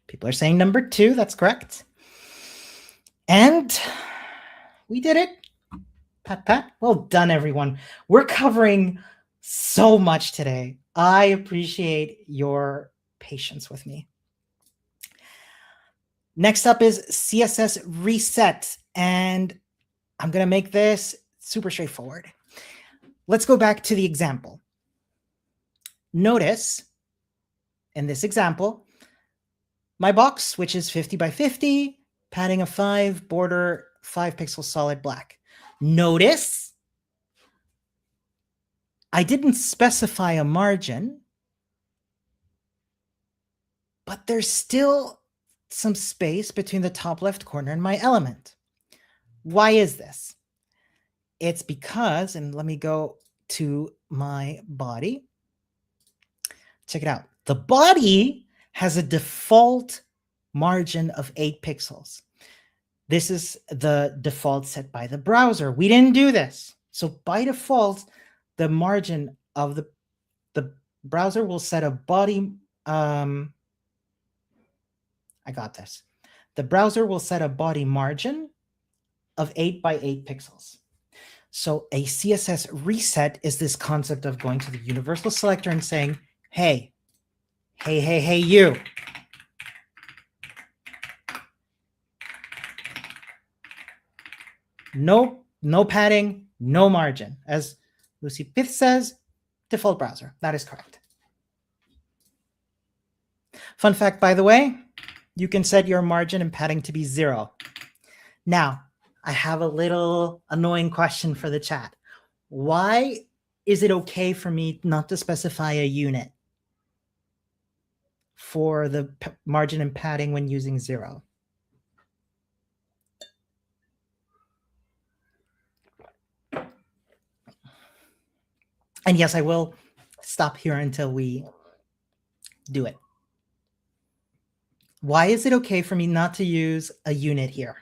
People are saying number 2. That's correct. And we did it. Pat, pat. Well done, everyone. We're covering so much today. I appreciate your patience with me. Next up is CSS reset. And I'm going to make this super straightforward. Let's go back to the example. Notice in this example, my box, which is 50 by 50, padding of 5, border 5 pixels solid black. Notice I didn't specify a margin, but there's still some space between the top left corner and my element. Why is this? It's because, and let me go to my body. Check it out. The body has a default margin of 8 pixels. This is the default set by the browser. We didn't do this. So by default, the margin of the browser will set a body. I got this. The browser will set a body margin of 8 by 8 pixels. So a CSS reset is this concept of going to the universal selector and saying, hey, you. No padding, no margin. As Lucy Pith says, default browser. That is correct. Fun fact, by the way, you can set your margin and padding to be 0. Now, I have a little annoying question for the chat. Why is it okay for me not to specify a unit for the margin and padding when using 0? And yes, I will stop here until we do it. Why is it okay for me not to use a unit here?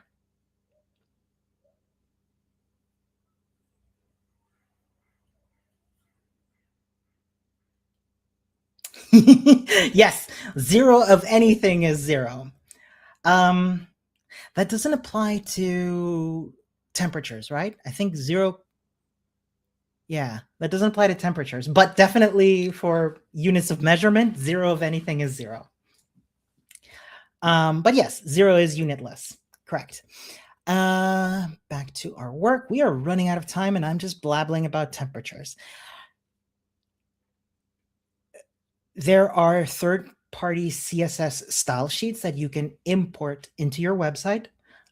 Yes, 0 of anything is 0. That doesn't apply to temperatures, right? I think 0. Yeah, that doesn't apply to temperatures, but definitely for units of measurement, 0 of anything is 0. But yes, 0 is unitless. Correct. Back to our work. We are running out of time and I'm just blabbling about temperatures. There are third-party CSS style sheets that you can import into your website.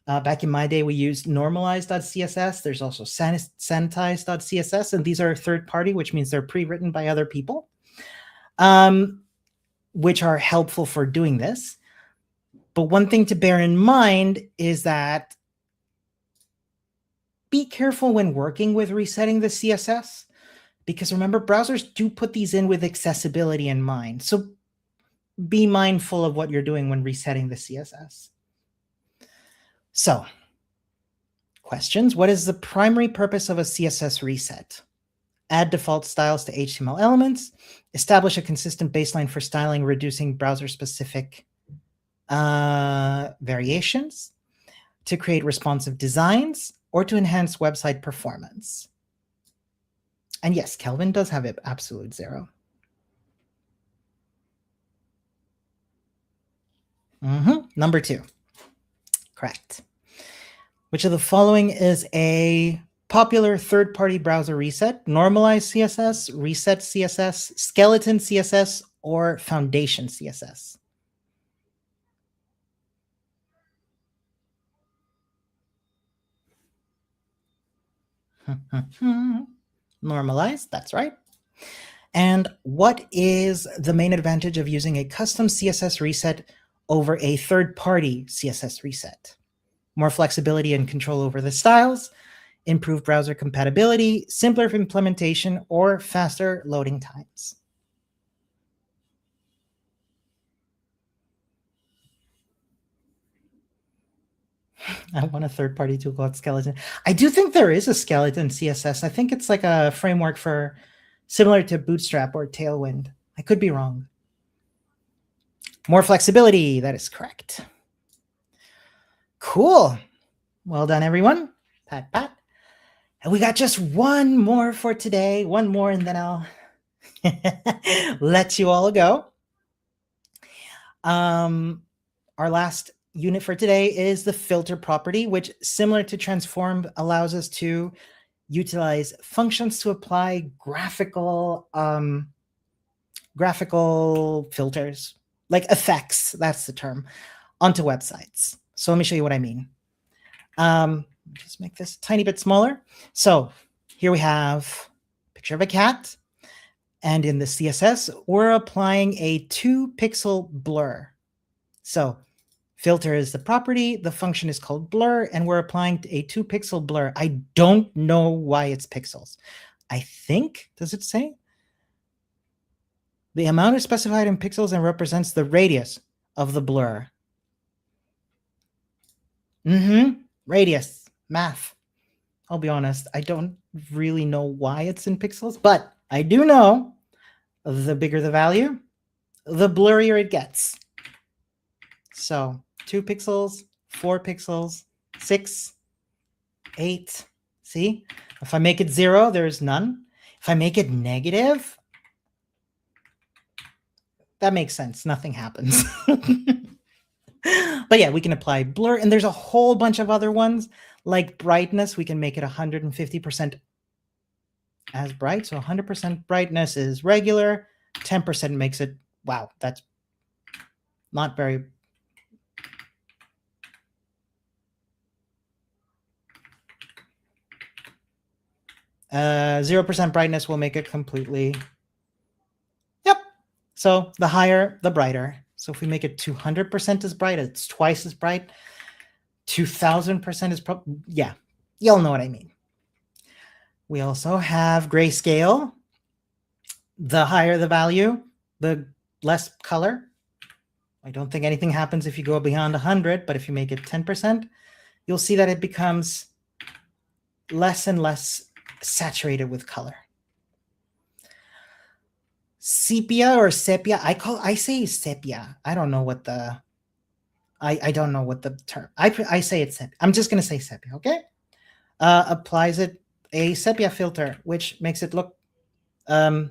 Back in my day, we used normalize.css. There's also sanitize.css, and these are third-party, which means they're pre-written by other people, which are helpful for doing this. But one thing to bear in mind is that be careful when working with resetting the CSS, because remember, browsers do put these in with accessibility in mind. So be mindful of what you're doing when resetting the CSS. So, questions. What is the primary purpose of a CSS reset? Add default styles to HTML elements, establish a consistent baseline for styling, reducing browser-specific variations, to create responsive designs, or to enhance website performance. And yes, Kelvin does have it absolute 0. Number 2. Correct. Which of the following is a popular third-party browser reset? Normalized CSS, reset CSS, skeleton CSS, or foundation CSS? Normalized, that's right. And what is the main advantage of using a custom CSS reset over a third-party CSS reset? More flexibility and control over the styles, improved browser compatibility, simpler implementation, or faster loading times? I want a third-party tool called Skeleton. I do think there is a Skeleton CSS. I think it's like a framework for similar to Bootstrap or Tailwind. I could be wrong. More flexibility. That is correct. Cool. Well done, everyone. Pat, pat. And we got just one more for today. One more, and then I'll let you all go. Our last unit for today is the filter property, which, similar to transform, allows us to utilize functions to apply graphical filters, like effects, that's the term, onto websites. So let me show you what I mean. Just make this a tiny bit smaller. So here we have a picture of a cat. And in the CSS, we're applying a 2-pixel blur. So filter is the property, the function is called blur, and we're applying a 2-pixel blur. I don't know why it's pixels. I think, does it say? The amount is specified in pixels and represents the radius of the blur. Radius, math. I'll be honest, I don't really know why it's in pixels, but I do know the bigger the value, the blurrier it gets. So 2 pixels, 4 pixels, 6, 8. See, if I make it 0, there's none. If I make it negative, that makes sense. Nothing happens. But yeah, we can apply blur, and there's a whole bunch of other ones, like brightness. We can make it 150% as bright. So 100% brightness is regular. 10% makes it, wow, that's not very. 0% brightness will make it completely. Yep. So the higher, the brighter. So if we make it 200% as bright, it's twice as bright. 2000% is probably, yeah, you'll know what I mean. We also have grayscale. The higher the value, the less color. I don't think anything happens if you go beyond 100, but if you make it 10%, you'll see that it becomes less and less saturated with color. Sepia or sepia, I say sepia. I don't know what the I don't know what the term. I say it's sepia. I'm just gonna say sepia, okay? Applies it a sepia filter, which makes it look to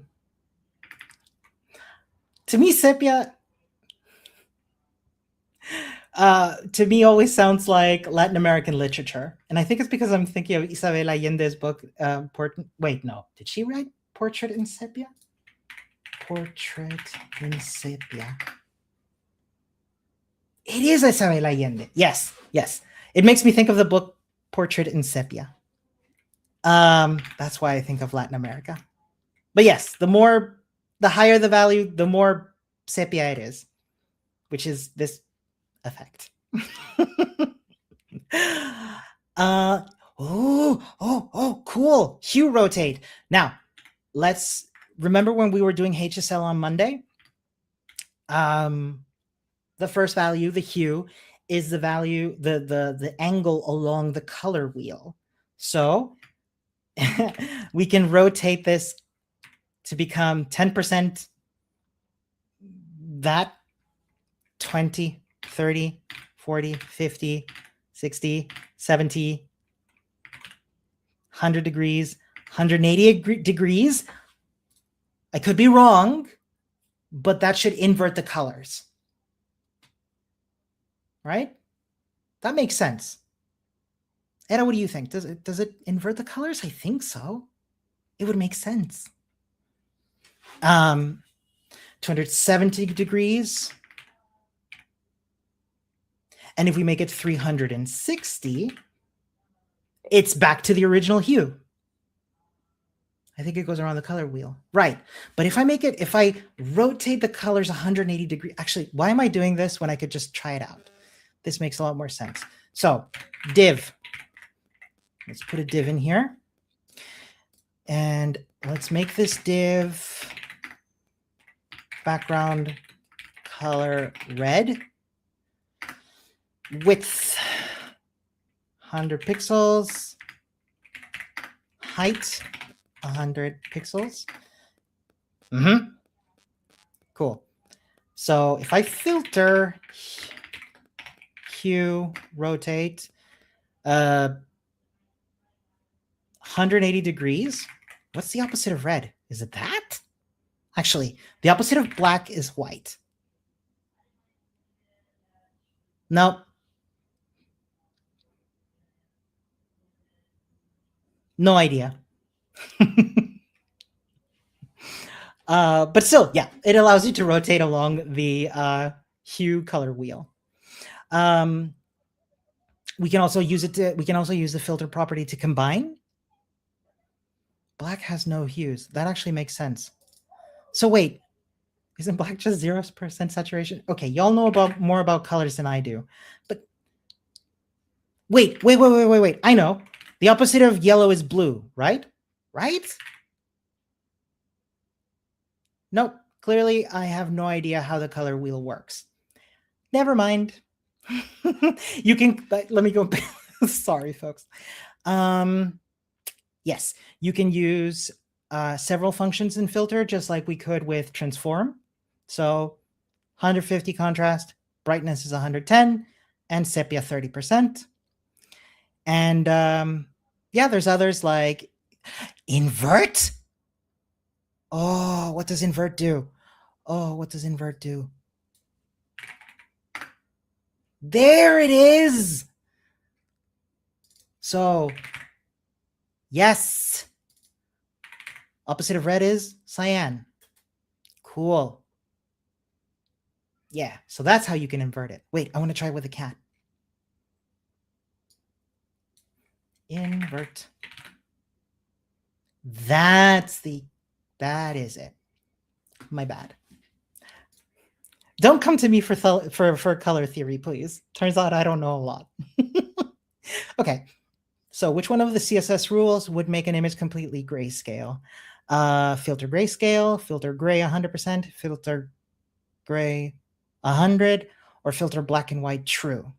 me, sepia to me always sounds like Latin American literature. And I think it's because I'm thinking of Isabel Allende's book, wait, no. Did she write Portrait in Sepia? Portrait in Sepia. It is Isabel Allende. Yes, yes. It makes me think of the book Portrait in Sepia. That's why I think of Latin America. But yes, the higher the value, the more sepia it is, which is this effect. Cool. Hue rotate. Now, let's remember when we were doing HSL on Monday. The first value, the hue, is the value, the angle along the color wheel. So we can rotate this to become 10% that, 20, 30, 40, 50, 60, 70, 100 degrees, 180 degrees. I could be wrong, but that should invert the colors. Right? That makes sense. Edda, what do you think? Does it invert the colors? I think so. It would make sense. 270 degrees. And if we make it 360, it's back to the original hue. I think it goes around the color wheel. Right. But if I rotate the colors 180 degrees, actually, why am I doing this when I could just try it out? This makes a lot more sense. So, div. Let's put a div in here. And let's make this div background color red. Width 100 pixels. Height 100 pixels. Cool. So if I filter hue, rotate 180 degrees, what's the opposite of red? Is it that? Actually, the opposite of black is white. Nope. No idea. But still, yeah, it allows you to rotate along the hue color wheel. We can also use the filter property to combine. Black has no hues. That actually makes sense. So wait, isn't black just 0% saturation? Okay, y'all know more about colors than I do. But wait. I know. The opposite of yellow is blue, right? Right? Nope. Clearly, I have no idea how the color wheel works. Never mind. You can, let me go. Sorry, folks. Yes, you can use several functions in filter, just like we could with transform. So 150 contrast, brightness is 110, and sepia 30%. And yeah, there's others like invert. Oh, what does invert do? There it is. So, yes. Opposite of red is cyan. Cool. Yeah, so that's how you can invert it. Wait, I want to try it with a cat. Invert. That is it. My bad. Don't come to me for color theory, please. Turns out I don't know a lot. Okay, so which one of the CSS rules would make an image completely grayscale? Filter grayscale, filter gray 100%, filter gray 100, or filter black and white true?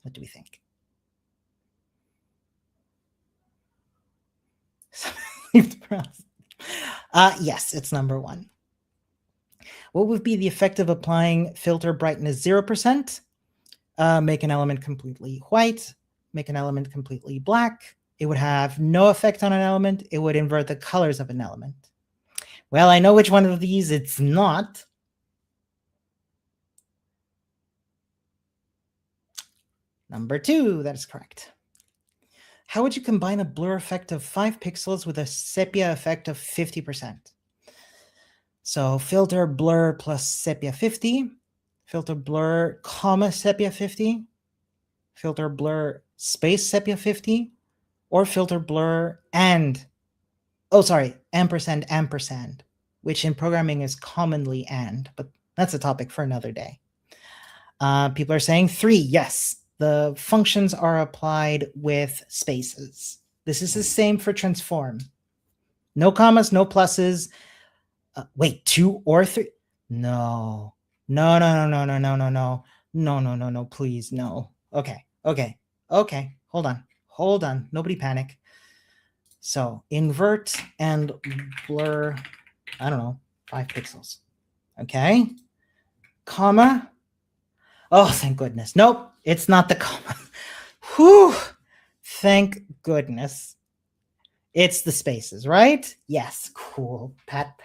What do we think? Yes, it's number 1. What would be the effect of applying filter brightness 0%? Make an element completely white, make an element completely black. It would have no effect on an element. It would invert the colors of an element. Well, I know which one of these it's not. Number 2, that is correct. How would you combine a blur effect of 5 pixels with a sepia effect of 50%? So filter blur plus sepia 50, filter blur comma sepia 50, filter blur space sepia 50, or filter blur and, ampersand, which in programming is commonly and, but that's a topic for another day. People are saying 3, yes. The functions are applied with spaces. This is the same for transform. No commas, no pluses. Wait, 2 or 3? No. No, please, no. Okay. Hold on. Nobody panic. So invert and blur, I don't know, 5 pixels. Okay. Comma. Oh, thank goodness. Nope, it's not the comma. Whew. Thank goodness. It's the spaces, right? Yes, cool. Pat.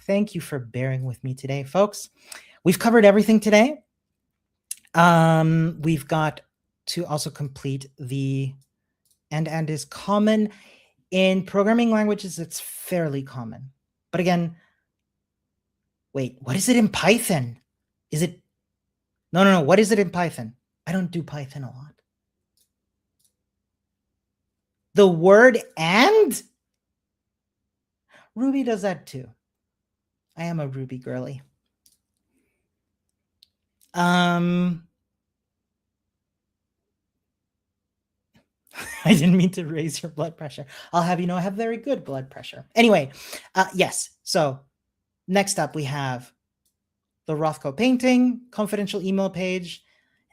Thank you for bearing with me today, folks. We've covered everything today. We've got to also complete the and is common. In programming languages, it's fairly common. But again, wait, what is it in Python? Is it? No. What is it in Python? I don't do Python a lot. The word and? Ruby does that too. I am a Ruby girly. I didn't mean to raise your blood pressure. I'll have you know I have very good blood pressure. Anyway, yes. So next up we have the Rothko painting, confidential email page,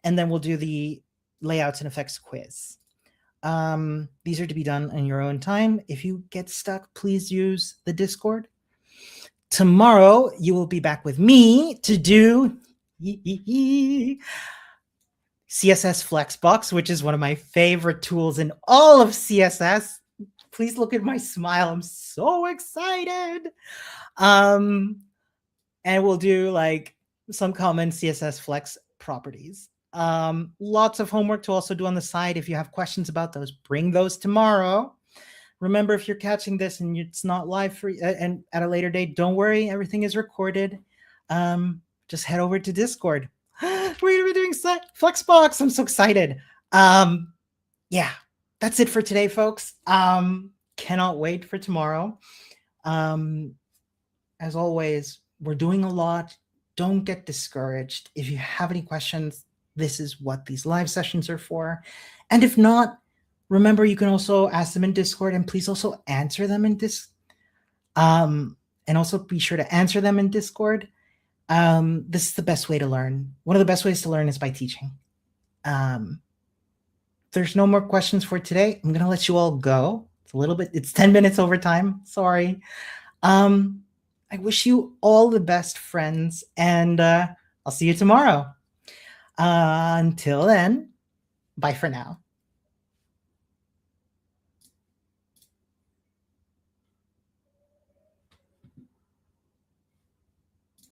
and then we'll do the layouts and effects quiz. These are to be done in your own time. If you get stuck, please use the Discord. Tomorrow, you will be back with me to do CSS Flexbox, which is one of my favorite tools in all of CSS. Please look at my smile. I'm so excited. And we'll do like some common CSS Flex properties. Lots of homework to also do on the side. If you have questions about those, bring those tomorrow. Remember, if you're catching this and it's not live for and at a later date, don't worry, everything is recorded. Just head over to Discord. We're gonna be doing Flexbox. I'm so excited. Yeah, that's it for today, folks. Cannot wait for tomorrow. As always, we're doing a lot. Don't get discouraged. If you have any questions, this is what these live sessions are for. And if not, remember, you can also ask them in Discord, and please also answer them in Discord. And also be sure to answer them in Discord. This is the best way to learn. One of the best ways to learn is by teaching. There's no more questions for today. I'm gonna let you all go. It's 10 minutes over time. Sorry. I wish you all the best, friends, and I'll see you tomorrow. Until then, bye for now.